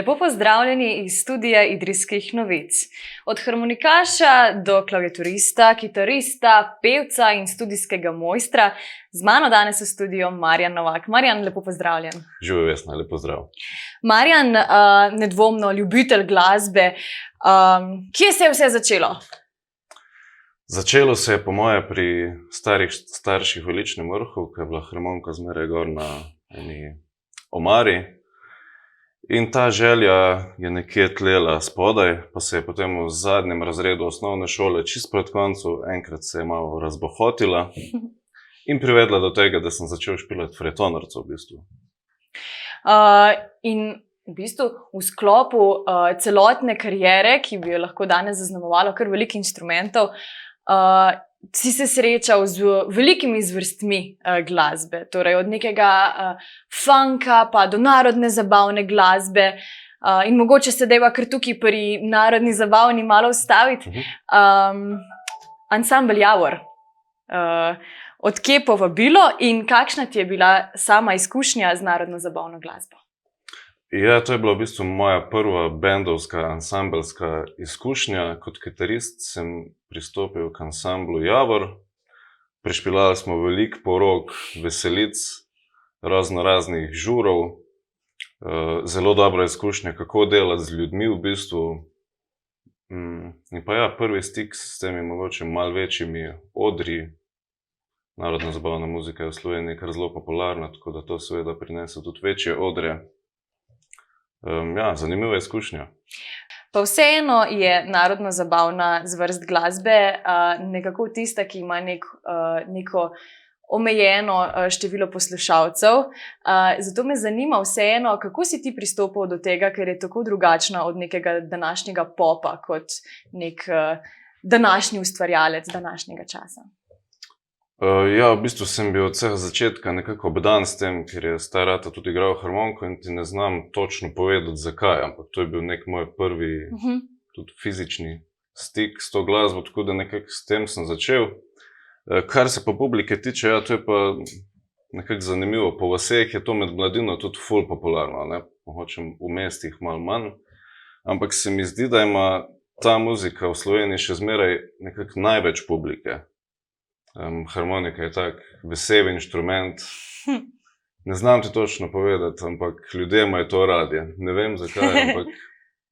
Lepo pozdravljeni iz studija Idrijskih novic. Od harmonikaša do klaviaturista, kitarista, pevca in studijskega mojstra, z mano danes v studiu Marjan Novak. Marjan, lepo pozdravljen. Živijo Vesna, lepo zdrav. Marjan, nedvomno ljubitelj glasbe. Kje se je vse začelo? Začelo se je po moje pri starših v Ličnem Vrhu, ko je bila harmonika zmeraj gor na eni omari. In ta želja je nekje tlela spodaj, pa se je potem v zadnjem razredu osnovne šole, čist pred koncu, enkrat se je malo razbohotila in privedla do tega, da sem začel špilati frajtonarico v bistvu. In v bistvu v sklopu celotne kariere, ki bi jo lahko danes zaznamovalo kar veliko inštrumentov, si se srečal z velikimi zvrstmi glasbe, torej od nekega funka pa do narodne zabavne glasbe. In mogoče se deva kar tukaj pri narodni zabavni malo ustaviti. Ansambel Javor. Od kje povabilo in kakšna ti je bila sama izkušnja z narodno zabavno glasbo? Ja, to je bila v bistvu moja prva bendovska, ansambelska izkušnja. Kot kitarist sem pristopil k ansamblu Javor. Prešpilali smo veliko porok, veselic, raznoraznih žurov. Zelo dobra izkušnja, kako delati z ljudmi v bistvu. In pa ja, prvi stik s temi mogoče malo večjimi odri. Narodna zabavna muzika je v Sloveniji kar zelo popularna, tako da to seveda prinese tudi večje odre. Ja, zanimiva izkušnja. Pa vseeno je narodno zabavna zvrst glasbe nekako tista, ki ima neko omejeno število poslušalcev. Zato me zanima vseeno, kako si ti pristopil do tega, ker je tako drugačna od nekega današnjega popa kot nek današnji ustvarjalec današnjega časa. Ja, v bistvu sem bil od vsega začetka nekako obdan s tem, ker je star ata tudi igral harmoniko in ti ne znam točno povedati zakaj, ampak to je bil nek moj prvi tudi fizični stik s to glasbo, tako da nekako s tem sem začel. Kar se pa publike tiče, ja, to je pa nekako zanimivo. Po vaseh je to med mladino tudi ful popularno, ne? Mogoče v mestih malo manj, ampak se mi zdi, da ima ta muzika v Sloveniji še zmeraj nekako največ publike. Harmonika je tak vesel inštrument. Ne znam ti točno povedati, ampak ljudje imajo to radi. Ne vem zakaj, ampak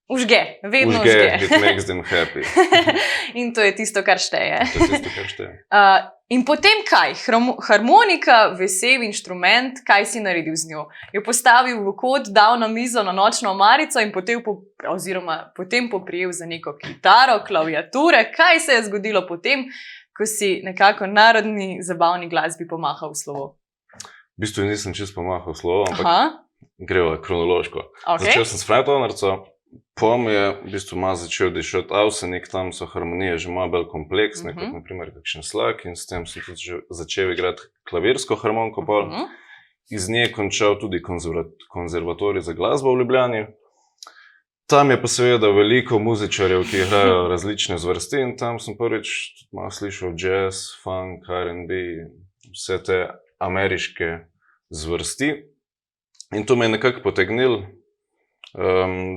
Užge, vedno užge. It makes them happy. In to je tisto, kar šteje. To je tisto, kar šteje. In potem kaj? Harmonika, vesel inštrument, kaj si naredil z njo? Jo postavil v kot, dal na mizo na nočno omarico in potem poprijel za neko kitaro, klaviature. Kaj se je zgodilo potem, ko si nekako narodni zabavni glasbi pomahal v slovo? V bistvu nisem čisto pomahal v slovo, ampak greva kronološko. Začel sem s frajtonarico, potem je v bistvu malo začel dišati avsenik, tam so harmonije že malo bolj kompleksne, kot naprimer kakšen slak, in s tem sem tudi začel igrati klavirsko harmoniko pol. Iz nje končal tudi konzervatorij za glasbo v Ljubljani. Tam je pa seveda veliko muzičarjev, ki igrajo različne zvrsti, in tam sem prvič malo slišal jazz, funk, R&B, vse te ameriške zvrsti. In to me je nekako potegnilo,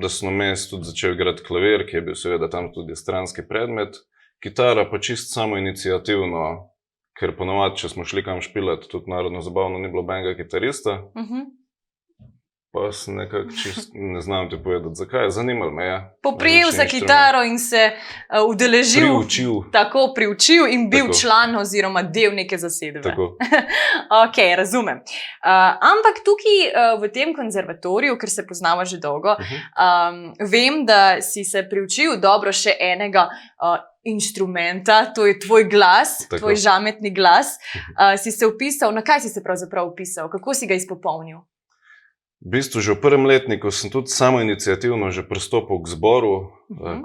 da sem vmes tudi začel igrati klavir, ki je bil seveda tam tudi stranski predmet. Kitara pa čist samoiniciativno, ker ponovadi, če smo šli kam špilati, tudi narodno zabavno ni bilo benga kitarista. Pa sem nekako čist, ne znam ti povedati zakaj, zanimalo me je. Poprijel za kitaro in se udeležil. Priučil in bil član oziroma del neke zasedbe. Tako. Ok, razumem. Ampak tukaj v tem konzervatoriju, ker se poznava že dolgo, vem, da si se priučil dobro še enega inštrumenta, to je tvoj glas, tvoj žametni glas. Si se vpisal, na kaj si se pravzaprav vpisal, kako si ga izpopolnil? V bistvu že v prvem letniku sem tudi samoiniciativno že pristopil k zboru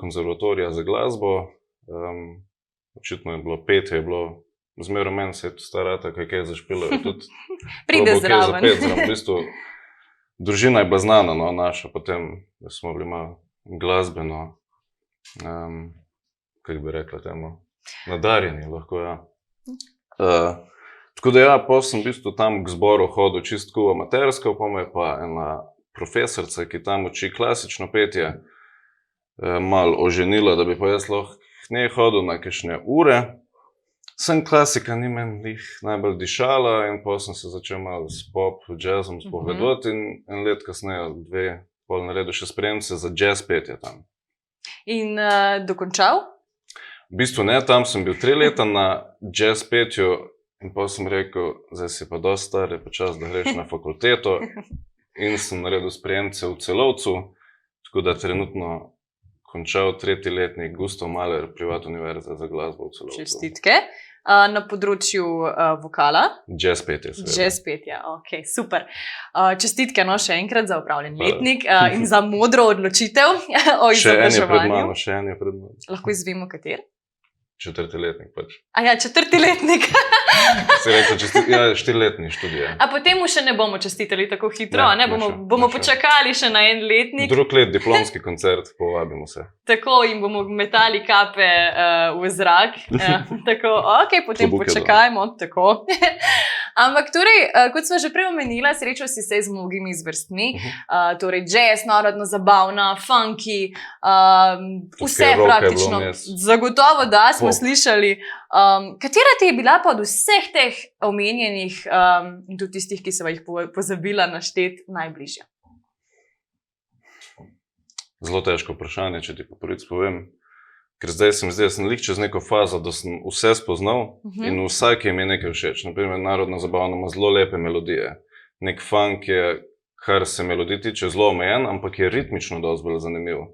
konzervatorija za glasbo. Očitno je bilo petje, je bilo zmeraj meni se je star ata, kaj je zašpilal. Pride zraven. V bistvu družina je bila znana, no, naša, potem da smo bili malo glasbeno, kako bi rekla temu, nadarjeni lahko, ja. Tako da ja, potem sem v bistvu tam k zboru hodil čistko amatersko, pa me je pa ena profesorica, ki tam uči klasično petje, malo oženila, da bi pa jaz lahko k njej hodil na kakšne ure. Sem klasika, ni meni najbolj dišala in potem sem se začel malo s pop, jazzom spovedati in en let kasneje, 2, pol naredil še spremce za jazz petje tam. In dokončal? V bistvu ne, tam sem bil 3 leta na jazz petju in potem sem rekel, zdaj si pa dosti star, je pa čas, da greš na fakulteto in sem naredil spremce v Celovcu, tako da trenutno končal 3. letnik Gustav Mahler, privatna univerza za glasbo v Celovcu. Čestitke. Na področju vokala? Jazz petje, seveda. Jazz petje, ok, super. Čestitke še enkrat za opravljen letnik in za modro odločitev o izobraževanju. Še en je pred mano. Lahko izvemo, kater? 4. letnik pač. A ja, 4. letnik. Si rekel, 4-letni študij. A potem mu še ne bomo čestitali tako hitro, ne? Bomo počakali še na 1 letnik. 2 let diplomski koncert, povabimo se. Tako, in bomo metali kape v zrak. Tako, ok, potem počakajmo. Tako. Ampak torej, kot smo že prej omenila, srečal si se z mnogimi zvrstmi. Torej, jazz, narodno zabavna, funky, vse praktično. Zagotovo da, smo slišali. Katera ti je bila pa od vseh teh omenjenih in tudi tistih, ki so jih pozabila našteti, najbližja? Zelo težko vprašanje, če ti po prvič povem. Ker zdaj sem lik čez neko fazo, da sem vse spoznal in vsak je mi nekaj všeč. Naprimer, narodno zabavno ima zelo lepe melodije. Nek funk je, kar se melodij tiče, zelo omejen, ampak je ritmično dosti bolj zanimiv.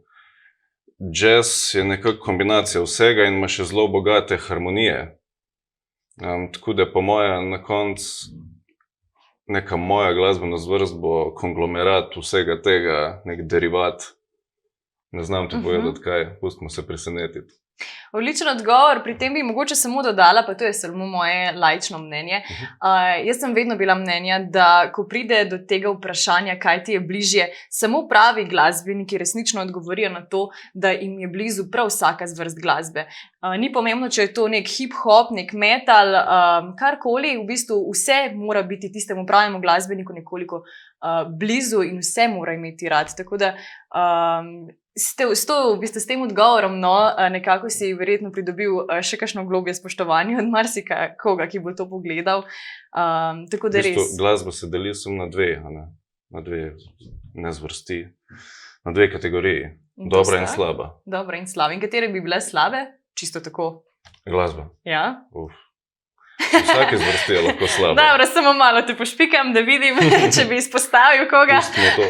Jazz je nekako kombinacija vsega in ima še zelo bogate harmonije. Tako da po moje na koncu neka moja glasbena zvrst bo konglomerat vsega tega, nek derivat. Ne znam ti povedati kaj, pustimo se presenetiti. Odličen odgovor, pri tem bi mogoče samo dodala, pa to je samo moje laično mnenje. Jaz sem vedno bila mnenja, da ko pride do tega vprašanja, kaj ti je bližje, samo pravi glasbeniki resnično odgovorijo na to, da jim je blizu prav vsaka zvrst glasbe. Ni pomembno, če je to nek hip-hop, nek metal, karkoli, v bistvu vse mora biti tistemu pravemu glasbeniku nekoliko blizu in vse mora imeti rad. Tako da s tem odgovorom nekako si verjetno pridobil še kakšno globje spoštovanje od marsikoga, ki bo to pogledal. Tako da res. Glasba se deli samo na dve nezvrsti, na 2 kategoriji. Dobra in slaba. Dobra in slaba. In katere bi bile slabe? Čisto tako. Glasba. Ja? Vsake zvrsti je lahko slaba. Dobro, samo malo te pošpikam, da vidim, če bi izpostavil koga. Pustimo to.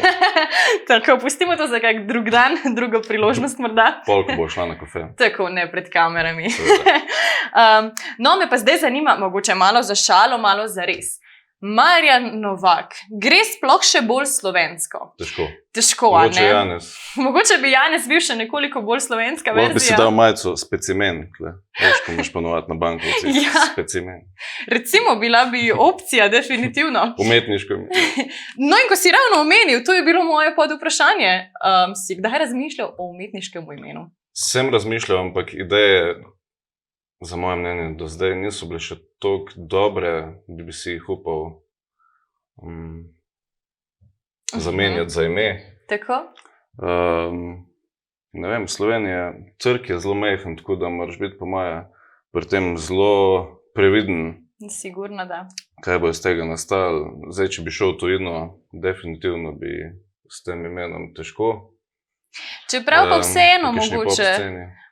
Tako, pustimo to za kak drug dan, drugo priložnost morda. Polk bo šla na kafe. Tako, ne pred kamerami. No, me pa zdaj zanima, mogoče malo za šalo, malo za res. Marjan Novak, gre sploh še bolj slovensko? Težko, a ne? Mogoče bi Janez bil še nekoliko bolj slovenska verzija. Lahko bi si dal majico specimen, veš, ko moš ponovati na bankovci. Specimen. Recimo, bila bi opcija, definitivno. Umetniško. No in ko si ravno omenil, to je bilo moje podvprašanje. Si kdaj razmišljal o umetniškem imenu? Sem razmišljal, ampak ideje, za moje mnenje, do zdaj niso bile še toliko dobre, da bi si jih upal zamenjati za ime. Tako? Ne vem, Slovenija, trg je zelo majhen, tako da moraš biti po moje pri tem zelo previden. Sigurno, da. Kaj bo iz tega nastalo? Zdaj, če bi šel v tujino, definitivno bi s tem imenom težko. Čeprav pa vseeno mogoče.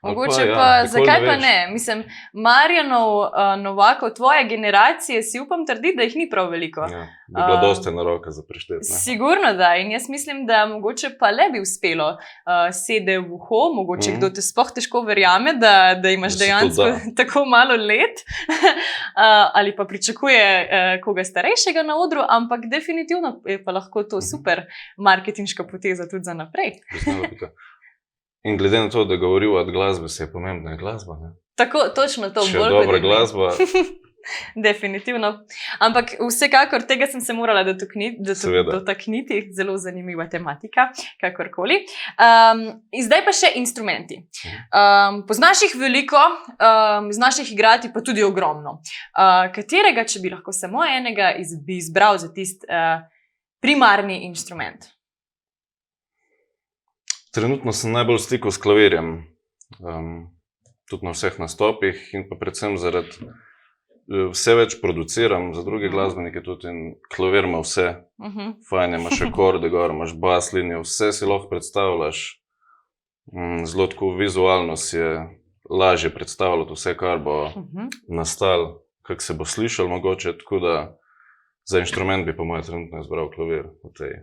Mogoče pa, zakaj pa ne? Mislim, Marjanov, Novakov, tvoje generacije, si upam trditi, da jih ni prav veliko. Ja, bi bila dosti na roke za prešteti. Sigurno da, in jaz mislim, da mogoče pa le bi uspelo sede v uho, mogoče kdo te sploh težko verjame, da imaš dejansko tako malo let, ali pa pričakuje koga starejšega na odru, ampak definitivno je pa lahko to super marketinška poteza tudi za naprej. In glede na to, da govorijo od glasbe, se je pomembna glasba, ne? Tako, točno to. Če je dobra glasba. Definitivno. Ampak vsekakor tega sem se morala dotakniti. Zelo zanimiva tematika, kakorkoli. In zdaj pa še instrumenti. Poznaš jih veliko, znaš jih igrati pa tudi ogromno. Katerega, če bi lahko samo enega, bi izbral za tisti primarni instrument? Trenutno sem najbolj v stiku s klavirjem. Tudi na vseh nastopih in pa predvsem zaradi vse več produciram za druge glasbenike tudi in klavir ima vse. Fajn, imaš akorde gor, imaš bas linijo, vse si lahko predstavljaš. Zelo tako vizualno si je lažje predstavljati vse, kar bo nastalo, kako se bo slišal mogoče, tako da za inštrument bi po mojem trenutno izbral klavir v tej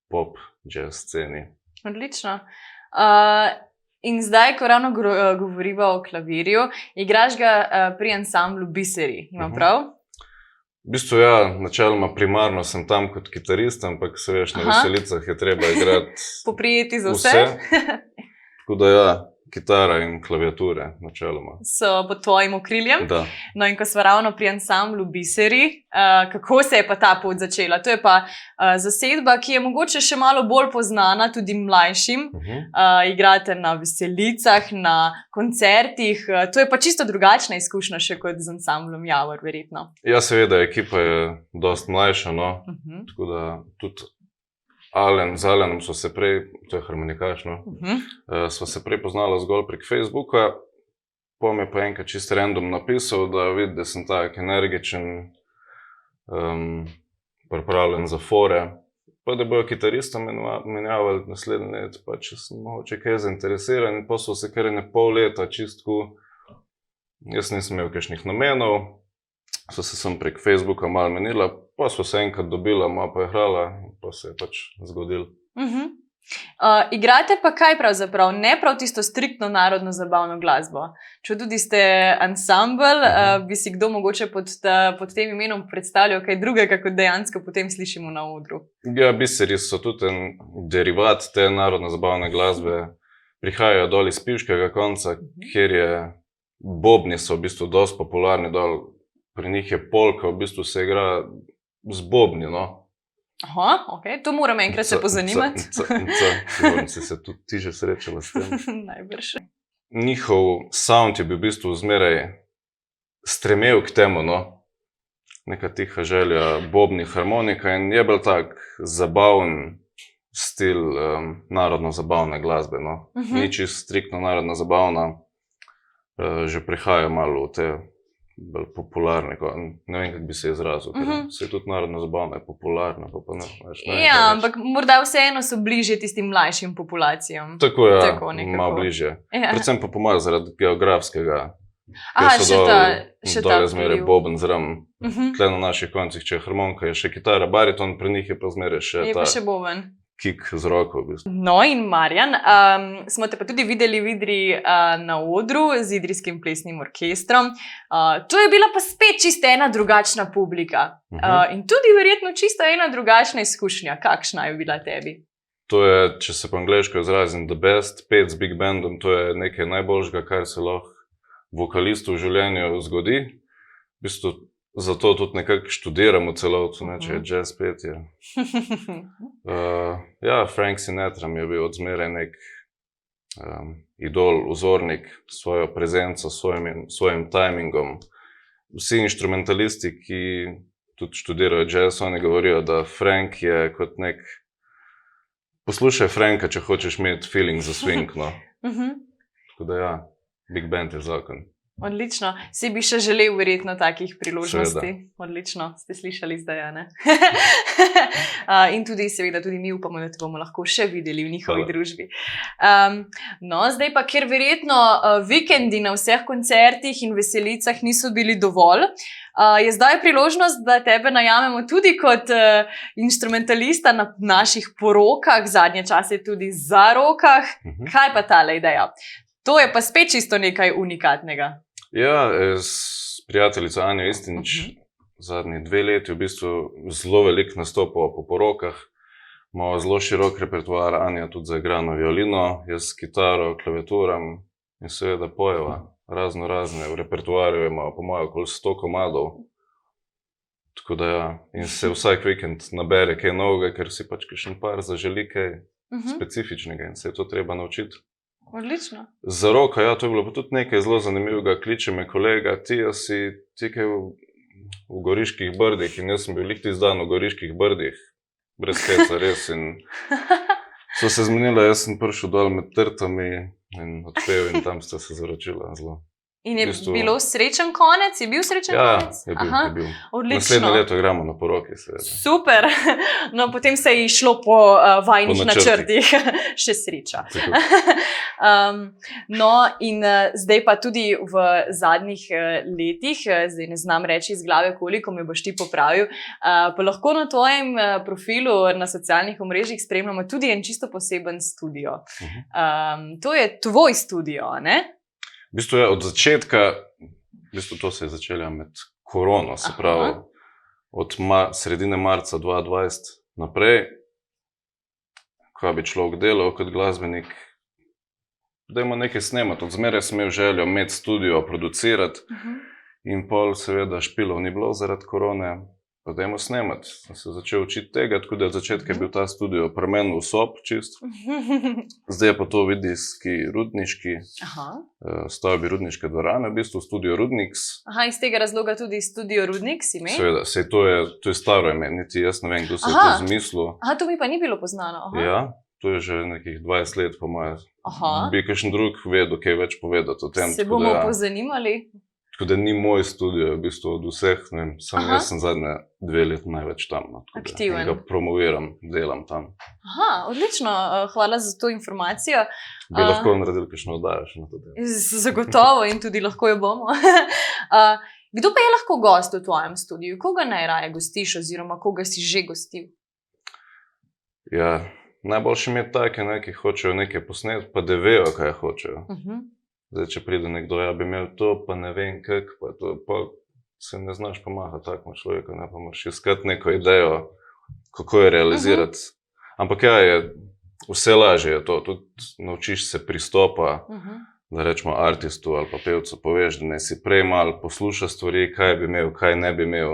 pop, jazz sceni. Odlično. In zdaj, ko ravno govoriva o klavirju, igraš ga pri ansamblu Biseri, imam prav? V bistvu ja, načeloma primarno sem tam kot kitarist, ampak se veš, na veselicah je treba igrati poprijeti za vse. Tako da ja, kitara in klaviature načeloma. So pod tvojim okriljem. Da. No in ko smo ravno pri ansamblu Biseri, kako se je pa ta pot začela? To je pa zasedba, ki je mogoče še malo bolj poznana tudi mlajšim. Igrate na veselicah, na koncertih. To je pa čisto drugačna izkušnja še kot z ansamblom Javor, verjetno. Ja, seveda, ekipa je dosti mlajša, no. Tako da tudi z Alenom so se prej, to je harmonikaš, no, sva se prej poznala zgolj prek Facebooka, potem je pa enkrat čisto random napisal, da vidi, da sem tak energičen, pripravljen za fore, pa da bojo kitarista menjavali naslednje let, pa če sem mogoče kaj zainteresiran, in pa so se kar pol leta čistko, jaz nisem imel kakšnih namenov, so se sem prek Facebooka malo menila, pa so se enkrat dobila, malo pa je hrala, pa se je pač zgodilo. Igrate pa kaj pravzaprav? Ne prav tisto striktno narodno zabavno glasbo. Če tudi ste ansambl, bi si kdo mogoče pod tem imenom predstavljal kaj drugega, kot dejansko potem slišimo na odru? Ja, Biseri so tudi en derivat te narodno zabavne glasbe. Prihajajo dol iz pivškega konca, kjer je bobni so v bistvu dosti popularni dol. Pri njih je polka, v bistvu se igra z bobni, no. Aha, ok, to moram enkrat se pozanimati. Sigurno si se tudi ti že srečala s tem. Najbrž. Njihov sound je bil v bistvu zmeraj stremel k temu, no. Neka tiha želja, bobni, harmonika in je bil tak zabaven stil narodno-zabavne glasbe, no. Ni čisto striktno narodno zabavna, že prihaja malo v te bolj popularne, ne vem, kako bi se izrazil, ker se je tudi narodno zabavna, je popularna, pa ne. Ja, ampak morda vseeno so bližje tistim mlajšim populacijam. Tako ja, malo bližje. Predvsem pa pomaga zaradi geografskega, ker so dole zmeraj boben zram. Tle na naših koncih, če je harmonika, je še kitara, bariton, pri njih je pa zmeraj še ta kik z roko v bistvu. No in Marjan, smo te pa tudi videli v Idri na odru z Idrijskim plesnim orkestrom. To je bila pa spet čisto ena drugačna publika. In tudi verjetno čisto ena drugačna izkušnja. Kakšna je bila tebi? To je, če se po angleško izrazim, the best, 5 z big bandom, to je nekaj najboljšega, kar se lahko vokalistu v življenju zgodi. V bistvu zato tudi nekako študiramo celovcu, če je jazz petje. Ja, Frank Sinatra mi je bil od zmeraj nek idol, vzornik, svojo prezenco, svojim timingom. Vsi inštrumentalisti, ki tudi študirajo jazz, oni govorijo, da Frank je kot nek... Poslušaj Franka, če hočeš imeti feeling za swing, no. Tako da ja, big band je zakon. Odlično. Si bi še želel verjetno takih priložnosti? Odlično. Ste slišali zdaj, ne? In tudi seveda tudi mi upamo, da te bomo lahko še videli v njihovi družbi. No, zdaj pa, ker verjetno vikendi na vseh koncertih in veselicah niso bili dovolj, je zdaj priložnost, da tebe najamemo tudi kot instrumentalista na naših porokah, zadnje čase tudi zarokah. Kaj pa tale ideja? To je pa spet čisto nekaj unikatnega. Ja, s prijateljico Anjo Istinič zadnji 2 leti v bistvu zelo veliko nastopov po porokah. Imamo zelo širok repertoar, Anja tudi zaigra na violino, jaz s kitaro, klaviaturam in seveda pojeva razno razne. V repertoarju imamo po mojem okoli 100 komadov. Tako da ja, in se vsak vikend nabere kaj novega, ker si pač kakšen par zaželi kaj specifičnega in se je to treba naučiti. Odlično. Za roka, ja, to je bilo pa tudi nekaj zelo zanimivega. Kliče me kolega, ti kaj v Goriških brdih in jaz sem bil lih tisti dan v Goriških brdih. Brez heca, res. In So se zmenila, jaz sem prišel dol med trtami in odpel in tam sta se zaročila zelo. In je bilo srečen konec? Je bil srečen konec? Ja, je bil. Odlično. Naslednje leto gremo na poroki. Super. No, potem se je išlo po vajnih načrtih. Še sreča. No, in zdaj pa tudi v zadnjih letih, zdaj ne znam reči iz glave, koliko me boš ti popravil, pa lahko na tvojem profilu na socialnih omrežjih spremljamo tudi en čisto poseben studio. To je tvoj studio, ne? V bistvu je od začetka, to se je začelo med korono, se pravi od sredine marca 2020 naprej, ko bi človek delal kot glasbenik, dajmo nekaj snemati. Od zmeraj sem imel željo imeti studio, producirati in pol seveda špilov ni bilo zaradi korone, pa dajmo snemati. Sem se začel učiti tega, tako da od začetka je bil ta studio premenil sob čist. Zdaj je pa to vidijski rudniški, stavbi Rudniške dvorane, v bistvu studio Rudniks. Iz tega razloga tudi studio Rudniks ime? Seveda, to je staro ime, niti jaz ne vem, kdo se je to zmislil. To mi pa ni bilo poznano. Ja, to je že nekih 20 let po moje. Bi kakšen drug vedel, kaj več povedati o tem. Se bomo pozanimali. Tako da ni moj studio, v bistvu od vseh, ne vem, jaz sem zadnje 2 leta največ tam. Aktiven. Ga promoviram, delam tam. Odlično, hvala za to informacijo. Bi lahko naredili kakšno oddajo še na to delo. Zagotovo in tudi lahko jo bomo. Kdo pa je lahko gost v tvojem studiu? Koga najraje gostiš oziroma koga si že gostil? Ja, najboljše imeti take, ki hočejo nekaj posneti, pa da vejo, kaj hočejo. Zdaj, če pride nekdo, ja bi imel to, pa ne vem kak, pa se ne znaš pomahati takemu človeku, ne pa moraš iskati neko idejo, kako je realizirati. Ampak ja, vse lažje je to, tudi naučiš se pristopa, da rečemo artistu ali pa pevcu poveš, da ne si prej malo posluša stvari, kaj bi imel, kaj ne bi imel,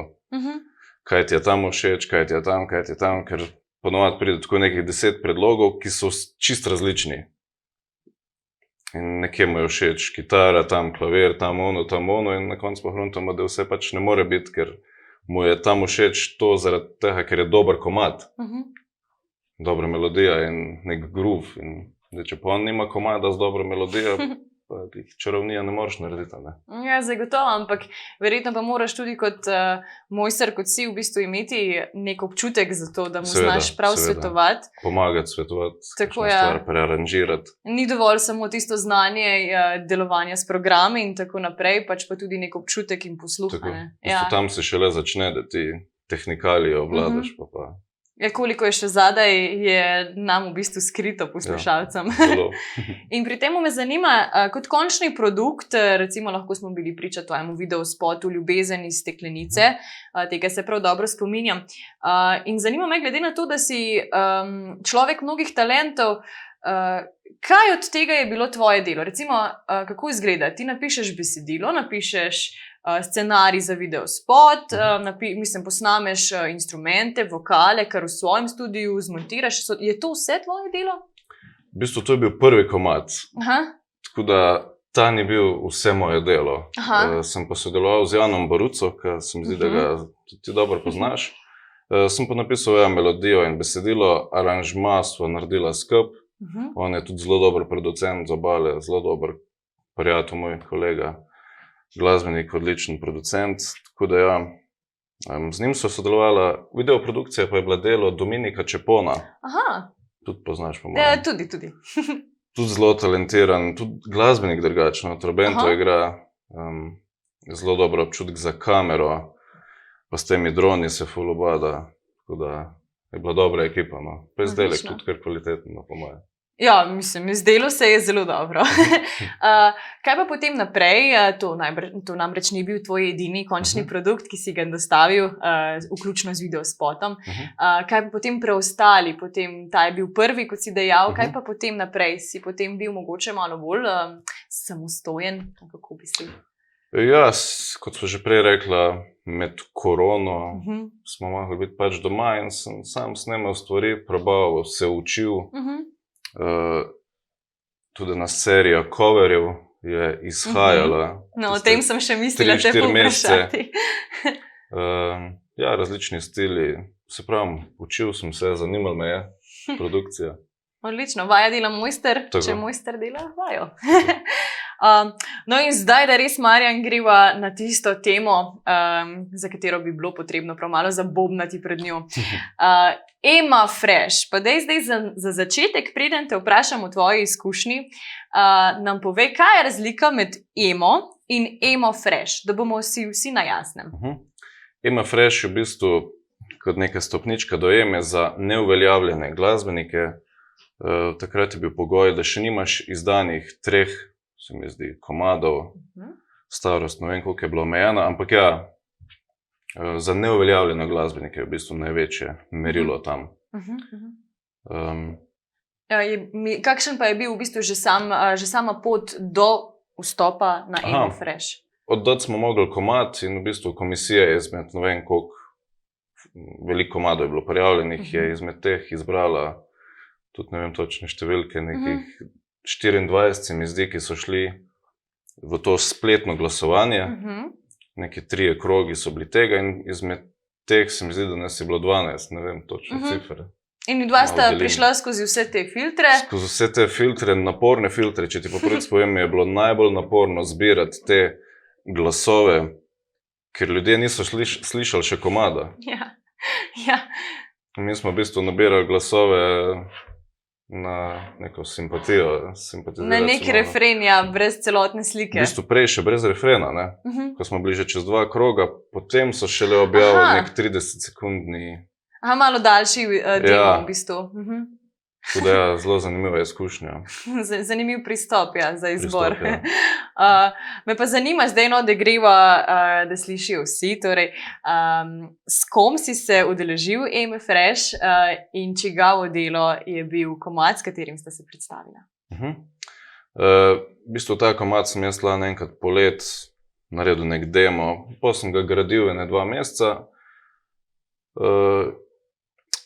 kaj ti je tam všeč, kaj ti je tam, ker ponovadi pride tako nekih 10 predlogov, ki so čist različni. In nekje mu je všeč kitara, tam klavir, tam ono in na koncu pa hruntamo, da vse pač ne more biti, ker mu je tam všeč to zaradi tega, ker je dober komad. Dobra melodija in nek groove. In če pa on nima komada z dobro melodijo, pa čarovnija ne moreš narediti, ne? Ja, zagotovo, ampak verjetno pa moraš tudi kot mojster, kot si v bistvu imeti nek občutek za to, da mu znaš prav svetovati. Pomagati, svetovati, kakšno stvar prearanžirati. Ni dovolj samo tisto znanje delovanja s programi in tako naprej, pač pa tudi nek občutek in posluh. Tam se šele začne, da ti tehnikalije obvladaš, pa. Koliko je še zadaj, je nam v bistvu skrito poslušalcem. In pri tem me zanima, kot končni produkt, recimo lahko smo bili priča tvojemu videospotu Ljubezen iz steklenice, tega se prav dobro spominjam. In zanima me, glede na to, da si človek mnogih talentov, kaj od tega je bilo tvoje delo? Recimo, kako izgleda? Ti napišeš besedilo, napišeš scenarij za videospot, posnameš instrumente, vokale, kar v svojem studiu zmontiraš. Je to vse tvoje delo? V bistvu to je bil prvi komad. Tako da ta ni bil vse moje delo. Sem pa sodeloval z Janom Baruco, ki se mi zdi, da ga ti dobro poznaš. Sem pa napisal melodijo in besedilo, aranžma sva naredila skup. On je tudi zelo dober producent za obale, zelo dober prijatelj, moj kolega. Glasbenik, odličen producent, tako da ja, z njim so sodelovala, videoprodukcija pa je bila delo Dominika Čepona. Tudi poznaš po mojem. Ja, tudi. Tudi zelo talentiran, tudi glasbenik drugačno, trobento igra, zelo dobro občutek za kamero, pa s temi droni se ful obada, tako da je bila dobra ekipa, no. Pa je izdelek tudi kar kvalitetno, po mojem. Ja, zdelo se je zelo dobro. Kaj pa potem naprej? To namreč ni bil tvoj edini končni produkt, ki si ga dostavil, vključno z videospotom. Kaj pa potem preostali? Ta je bil prvi, kot si dejal. Kaj pa potem naprej? Si potem bil mogoče malo bolj samostojen? Kako bi si? Ja, kot smo že prej rekla, med korono smo mogli biti pač doma in sem sam snemal stvari, probaval, se učil. Tudi na serija coverjev je izhajala. No, o tem sem še mislila te povprašati. Ja, različni stili. Se pravim, učil sem se, zanimalo me je produkcija. Odlično, vaja dela mojster, Tako. Če mojster dela, vajo. No in zdaj, da res, Marjan, greva na tisto temo, za katero bi bilo potrebno prav malo zabobnati pred njo. Ema Fresh, pa daj zdaj za začetek, preden te vprašam o tvoji izkušnji, nam povej, kaj je razlika med Emo in Emo Fresh, da bomo vsi na jasnem. Ema Fresh je v bistvu kot neka stopnička do Eme za neuveljavljene glasbenike. Takrat je bil pogoj, da še nimaš izdanih 3, se mi zdi, komadov, starost, ne vem, koliko je bilo omejena, ampak ja, za neuveljavljene glasbenike je v bistvu največje merilo tam. Kakšen pa je bil v bistvu že sama pot do vstopa na Emo Fresh? Oddati smo mogli komad in v bistvu komisija je izmed, ne vem, koliko, veliko komadov je bilo prijavljenih, je izmed teh izbrala tudi ne vem točne številke, nekih 24 se mi zdi, ki so šli v to spletno glasovanje. Neki 3 krogi so bili tega in izmed teh se mi zdi, da nas je bilo 12, ne vem točne cifre. In dva sta prišla skozi vse te filtre? Skozi vse te filtre, naporne filtre, če ti pa prvič povem, je bilo najbolj naporno zbirati te glasove, ker ljudje niso slišali še komada. Ja. Mi smo v bistvu nabirali glasove na neko simpatijo. Na neki refren, ja, brez celotne slike. V bistvu prej še brez refrena, ne? Ko smo bili že čez 2 kroga, potem so šele objavili nek 30-sekundni... malo daljši demo v bistvu. Tudi ja, zelo zanimiva izkušnja. Zanimiv pristop, ja, za izbor. Me pa zanima zdaj, da greva, da slišijo vsi, torej, s kom si se udeležil Eme Fresh in čigavo delo je bil komad, s katerim sta se predstavila? V bistvu ta komad sem jaz lani enkrat polet naredil nek demo, potem sem ga gradil 2 meseca,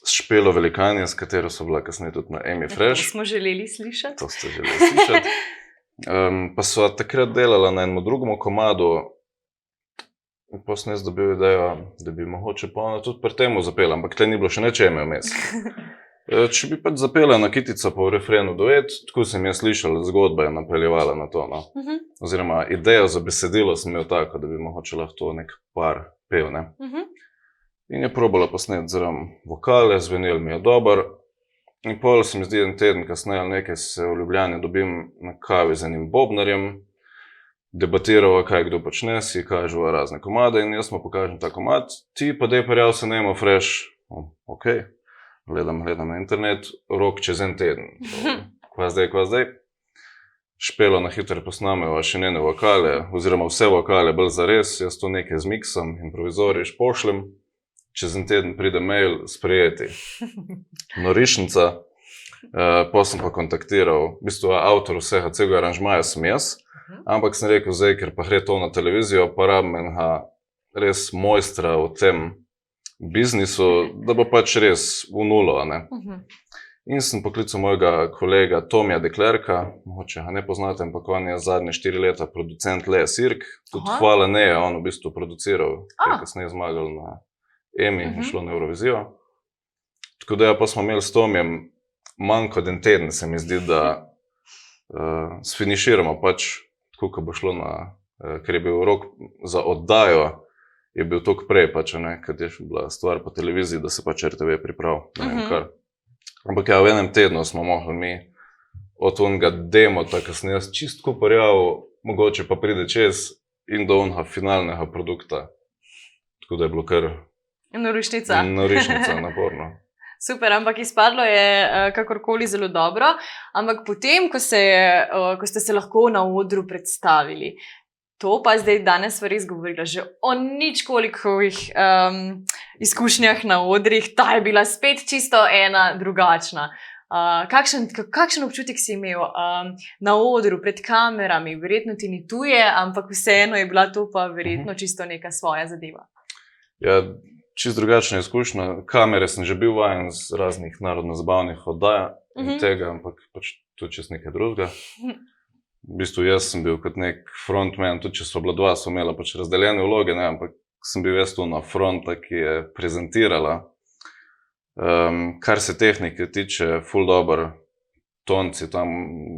s Špelo Velikanje, s katero so bila kasneje tudi na Eme Fresh. To smo želeli slišati. To ste želeli slišati. Pa so takrat delala na enem drugem komadu. Pa sem jaz dobil idejo, da bi mogoče pa ona tudi pri temu zapela, ampak tle ni bilo še nič Eme vmes. Če bi pač zapela na Kitica pa v refrenu duet, tako sem jaz slišal, zgodba je napeljevala na to. Oziroma idejo za besedilo sem imel tako, da bi mogoče lahko nek par pel, ne. In je probala posneti zraven vokale, zvenel mi je dober. In pol se mi zdi en teden kasneje nekaj se v Ljubljani dobim na kavi z enim bobnarjem, debatirava, kaj kdo počne, si kaževa razne komade in jaz mu pokažem ta komad, ti pa dej prijav se na Emo Fresh. Ok, gledam na internet, rok čez en teden. Kva zdaj? Špelo na hitro posnameva še njene vokale, oziroma vse vokale bolj zares, jaz to nekaj zmiksam, improvizoriš, pošljem. Čez en teden pride mail, sprejeti. Norišnica, potem sem pa kontaktiral, v bistvu avtor vsega celega aranžmaja sem jaz, ampak sem rekel, zdaj, ker pa gre to na televizijo, pa rabim enega res mojstra v tem biznisu, da bo pač res v nulo, ne. In sem poklical mojega kolega Tomija Deklerka, mogoče ga ne poznate, ampak on je zadnje 4 leta producent Leja Sirk, tudi hvala ne je on v bistvu produciral, ker kasneje zmagal na Emi in šlo na Eurovizijo. Tako da ja, pa smo imeli s Tomijem manj kot en teden, se mi zdi, da sfiniširamo pač, tako ko bo šlo na, ker je bil rok za oddajo, je bil toliko prej pač, ne, kad je bila stvar po televiziji, da se pač RTV priprav, ne vem kar. Ampak ja, v enem tednu smo mogli mi od onega demota, ko sem jaz čistko porjavil, mogoče pa pride čez in do onega finalnega produkta. Tako da je bilo kar... Norišnica, naporno. Super, ampak izpadlo je kakorkoli zelo dobro. Ampak potem, ko ste se lahko na odru predstavili, to pa zdaj danes sva res govorila že o ničkolikovih izkušnjah na odrih, ta je bila spet čisto ena drugačna. Kakšen občutek si imel na odru, pred kamerami? Verjetno ti ni tuje, ampak vseeno je bila to pa verjetno čisto neka svoja zadeva. Ja, čisto drugačna izkušnja. Kamere sem že bil vajen z raznih narodno-zabavnih oddaj in tega, ampak pač tudi čez nekaj drugega. V bistvu jaz sem bil kot nek frontman, tudi če so bila 2, so imela pač razdeljene vloge, ne, ampak sem bil jaz tu na fronta, ki je prezentirala. Kar se tehnike tiče, ful dober tonci tam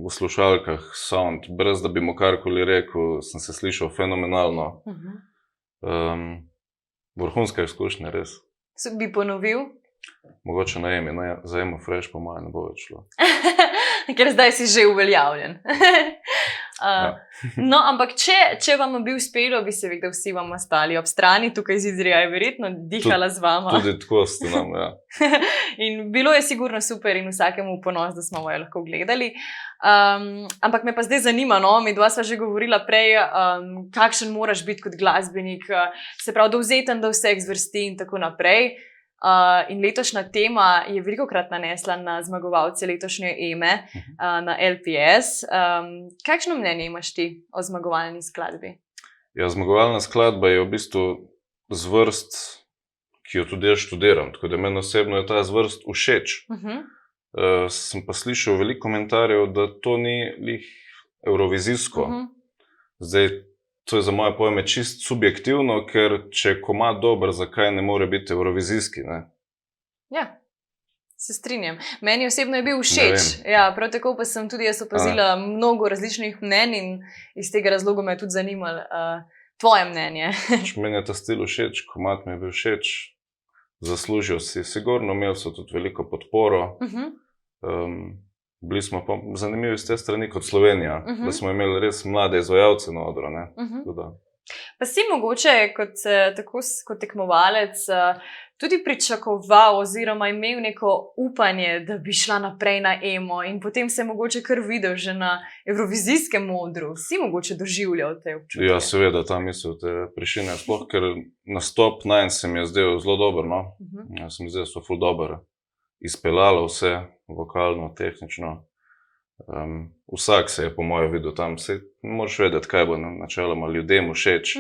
v slušalkah, sound, brez da bi mu karkoli rekel, sem se slišal fenomenalno. Vrhunska izkušnja, res. Bi ponovil? Mogoče na Emi, za Emo Fresh po mojem ne bo več šlo. Ker zdaj si že uveljavljen. No, ampak če vam bi uspelo, bi seveda vsi vam ostali ob strani, tukaj z Idrija je verjetno dihala z vama. Tudi tako ste nam, ja. In bilo je sigurno super in vsakemu ponos, da smo jo lahko gledali. Ampak me pa zdaj zanima, no, mi dva sva že govorila prej, kakšen moraš biti kot glasbenik, se pravi dovzeten do vseh zvrsti in tako naprej. In letošnja tema je velikokrat nanesla na zmagovalce letošnje Eme, na LPS. Kakšno mnenje imaš ti o zmagovalni skladbi? Ja, zmagovalna skladba je v bistvu zvrst, ki jo tudi jaz študiram, tako da meni osebno je ta zvrst všeč. Sem pa slišal veliko komentarjev, da to ni lih evrovizijsko. Zdaj, to je za moje pojme čist subjektivno, ker če je komad dober, zakaj ne more biti evrovizijski, ne? Ja, se strinjam. Meni osebno je bil všeč. Ja, prav tako pa sem tudi jaz opazila mnogo različnih mnenj in iz tega razloga me je tudi zanimalo tvoje mnenje. Meni je ta stil všeč, komad mi je bil všeč, zaslužil si, sigurno imel so tudi veliko podporo. Bili smo pa zanimivi z te strani kot Slovenija, da smo imeli res mlade izvajalce na odru, ne? Pa si mogoče kot tekmovalec tudi pričakoval oziroma imel neko upanje, da bi šla naprej na Emo in potem se mogoče kar videl že na evrovizijskem odru. Si mogoče doživljal te občutke? Ja, seveda, ta misel te prišine, sploh ker nastop najn se mi je zdel zelo dober, no? Ja, se mi zdel, so ful dober. Izpeljalo vse, vokalno, tehnično. Vsak se je po mojem videl tam. Moraš vedeti, kaj bo načeloma ljudem všeč,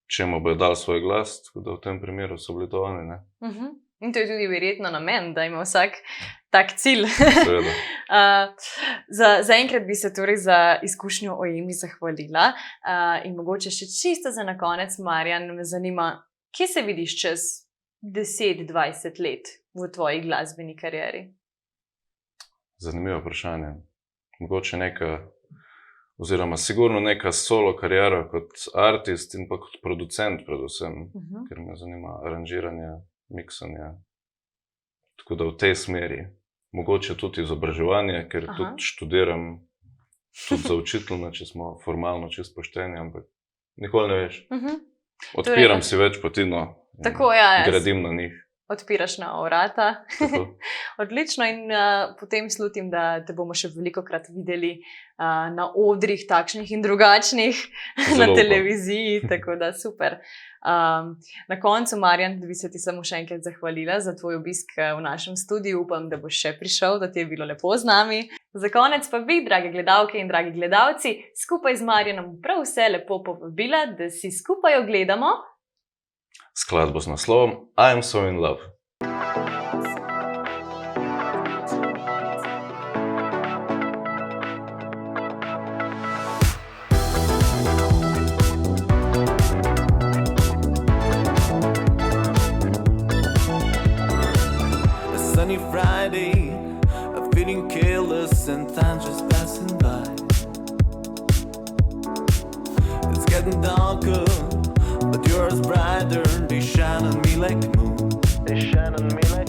čemu bojo dali svoj glas, tako da v tem primeru so bili to oni, ne? In to je tudi verjetno namen, da ima vsak tak cilj. Seveda. Zaenkrat bi se torej za izkušnjo o Emi zahvalila. In mogoče še čisto za na konec, Marjan, me zanima, kje se vidiš čez 10-20 let v tvoji glasbeni karieri? Zanimivo vprašanje. Mogoče oziroma sigurno neka solo karijera kot artist in pa kot producent predvsem, ker me zanima aranžiranje, miksanje. Tako da v tej smeri. Mogoče tudi izobraževanje, ker tudi študiram, tudi za učitelja, če smo formalno čisto pošteni, ampak nikoli ne veš. Odpiram si več poti, no, gradim na njih. Odpiraš na vrata. Odlično in potem slutim, da te bomo še velikokrat videli na odrih takšnih in drugačnih, na televiziji, tako da super. Na koncu, Marjan, bi se ti samo še enkrat zahvalila za tvoj obisk v našem studiu. Upam, da boš še prišel, da ti je bilo lepo z nami. Za konec pa bi, drage gledalke in dragi gledalci, skupaj z Marjanom prav vse lepo povabila, da si skupaj ogledamo skladbo z naslovom I am so in love. A sunny Friday, I'm feeling careless and time just passing by. It's getting darker, but yours brighter, they shine on me like the moon. They shine on me like